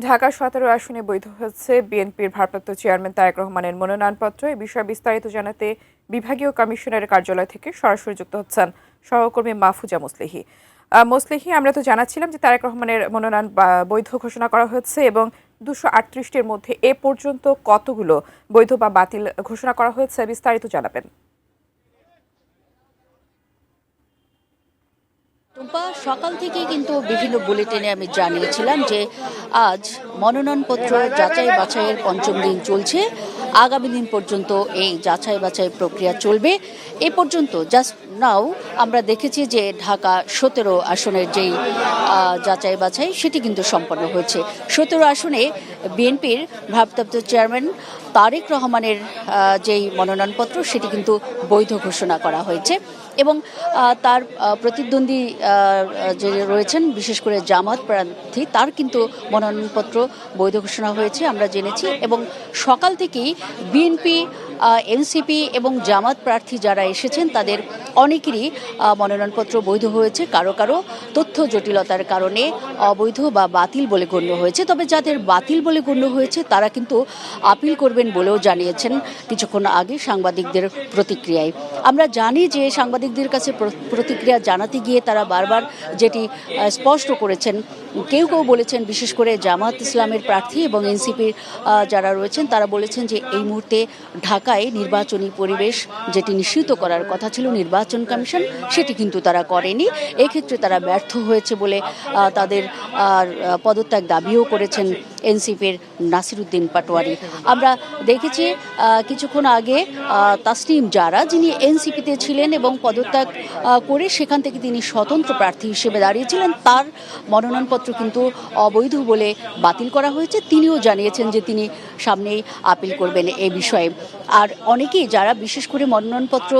ঢাকা ১৭ আসনে বৈধ হচ্ছে বিএনপির ভারপ্রাপ্ত চেয়ারম্যান তারেক রহমানের মনোনয়নপত্র। এ বিষয়ে বিস্তারিত জানাতে বিভাগীয় কমিশনারের কার্যালয় থেকে সরাসরি যুক্ত হচ্ছেন সহকর্মী মাহফুজা মুসলিহি। মুসলিহি, আমরা তো জানাচ্ছিলাম যে তারেক রহমানের মনোনয়ন বৈধ ঘোষণা করা হয়েছে এবং ২৩৮টির মধ্যে এ পর্যন্ত কতগুলো বৈধ বা বাতিল ঘোষণা করা হয়েছে, বিস্তারিত জানাবেন। সকাল থেকে কিন্তু বিভিন্ন বুলেটিনে আমি জানিয়েছিলাম যে আজ মনোনয়নপত্র যাচাই বাছাইয়ের পঞ্চম দিন চলছে। আগামী দিন পর্যন্ত এই যাচাই বাছাই প্রক্রিয়া চলবে। এ পর্যন্ত জাস্ট নাও আমরা দেখেছি যে ঢাকা ১৭ আসনের যেই যাচাই বাছাই সেটি কিন্তু সম্পন্ন হয়েছে। ১৭ আসনে বিএনপির ভারপ্রাপ্ত চেয়ারম্যান তারেক রহমানের যেই মনোনয়নপত্র সেটি কিন্তু বৈধ ঘোষণা করা হয়েছে এবং তার প্রতিদ্বন্দ্বী যে রয়েছেন বিশেষ করে জামাত প্রার্থী তার কিন্তু মনোনয়নপত্র বৈধ ঘোষণা হয়েছে আমরা জেনেছি। এবং সকাল থেকেই বিএনপি, এনসিপি এবং জামাত প্রার্থী যারা এসেছেন তাদের অনেকেরই মনোনয়নপত্র বৈধ হয়েছে। কারো কারো তথ্য জটিলতার কারণে অবৈধ বা বাতিল বলে গণ্য হয়েছে। তবে যাদের বাতিল বলে গণ্য হয়েছে তারা কিন্তু আপিল করবেন বলেও জানিয়েছেন কিছুক্ষণ আগে সাংবাদিকদের প্রতিক্রিয়ায়। আমরা জানি যে সাংবাদিকদের কাছে প্রতিক্রিয়া জানাতে গিয়ে তারা বারবার যেটি স্পষ্ট করেছেন, কেউ কেউ বলেছেন, বিশেষ করে জামাত ইসলামের প্রার্থী এবং এনসিপির যারা রয়েছেন তারা বলেছেন যে এই মুহূর্তে ঢাকায় নির্বাচনী পরিবেশ যেটি নিশ্চিত করার কথা ছিল নির্বাচন কমিশন সেটি কিন্তু তারা করেনি। এক্ষেত্রে তারা ব্যর্থ হয়েছে বলে তাদের পদত্যাগ দাবিও করেছেন এনসিপির নাসিরউদ্দিন পাটোয়ারি। আমরা দেখেছি কিছুক্ষণ আগে তাসনিম জারা, যিনি এনসিপিতে ছিলেন এবং পদত্যাগ করে সেখান থেকে তিনি স্বতন্ত্র প্রার্থী হিসেবে দাঁড়িয়েছিলেন, তার মনোনয়নপত্র কিন্তু অবৈধ বলে বাতিল করা হয়েছে। তিনিও জানিয়েছেন যে তিনি সামনেই আপিল করবেন এই বিষয়ে। আর অনেকেই যারা বিশেষ করে মনোনয়নপত্র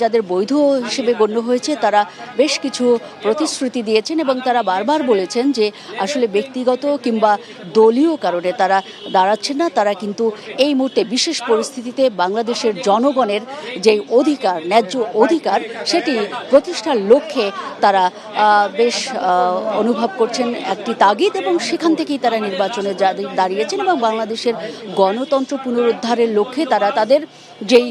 যাদের বৈধ হিসেবে গণ্য হয়েছে তারা বেশ কিছু প্রতিশ্রুতি দিয়েছেন এবং তারা বারবার বলেছেন যে আসলে ব্যক্তিগত কিংবা দলীয় কারণে তারা দাঁড়াচ্ছেন না। তারা কিন্তু এই মুহূর্তে বিশেষ পরিস্থিতিতে বাংলাদেশের জনগণের যে অধিকার, ন্যায্য অধিকার, সেটি প্রতিষ্ঠার লক্ষ্যে তারা বেশ অনুভব করছেন একটি তাগিদ এবং সেখান থেকেই তারা নির্বাচনে দাঁড়িয়েছেন এবং বাংলাদেশের গণতন্ত্র পুনরুদ্ধারের লক্ষ্যে তারা তাদের যেই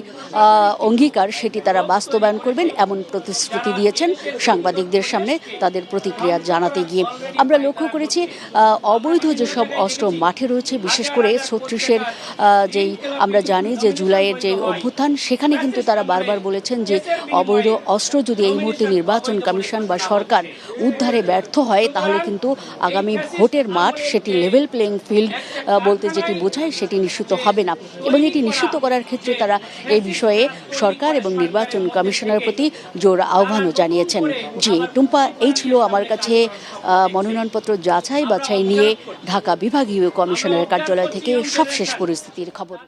অঙ্গীকার সেটি তারা বাস্তবায়ন করবেন এমন প্রতিশ্রুতি দিয়েছেন সাংবাদিকদের সামনে তাদের প্রতিক্রিয়া জানাতে গিয়ে। আমরা লক্ষ্য করেছি অবৈধ যেসব অস্ত্র মাঠে রয়েছে, বিশেষ করে ৩৬-এর যেই আমরা জানি যে জুলাইয়ের যেই অভ্যুত্থান সেখানে কিন্তু তারা বারবার বলেছেন যে অবৈধ অস্ত্র যদি এই মুহূর্তে নির্বাচন কমিশন বা সরকার উদ্ধারে ব্যর্থ হয় তাহলে কিন্তু আগামী ভোটের মাঠ সেটি লেভেল প্লেইং ফিল্ড বলতে যেটি বোঝায় সেটি নিশ্চিত হবে না এবং এটি নিশ্চিত করার ক্ষেত্রে তারা এই বিষয়ে সরকার এবং নির্বাচন কমিশনের প্রতি জোর আহ্বানও জানিয়েছেন। জি টুম্পা, এই ছিল আমার কাছে মনোনয়নপত্র যাচাই বাছাই নিয়ে ঢাকা বিভাগীয় কমিশনারের কার্যালয় থেকে সবশেষ পরিস্থিতির খবর।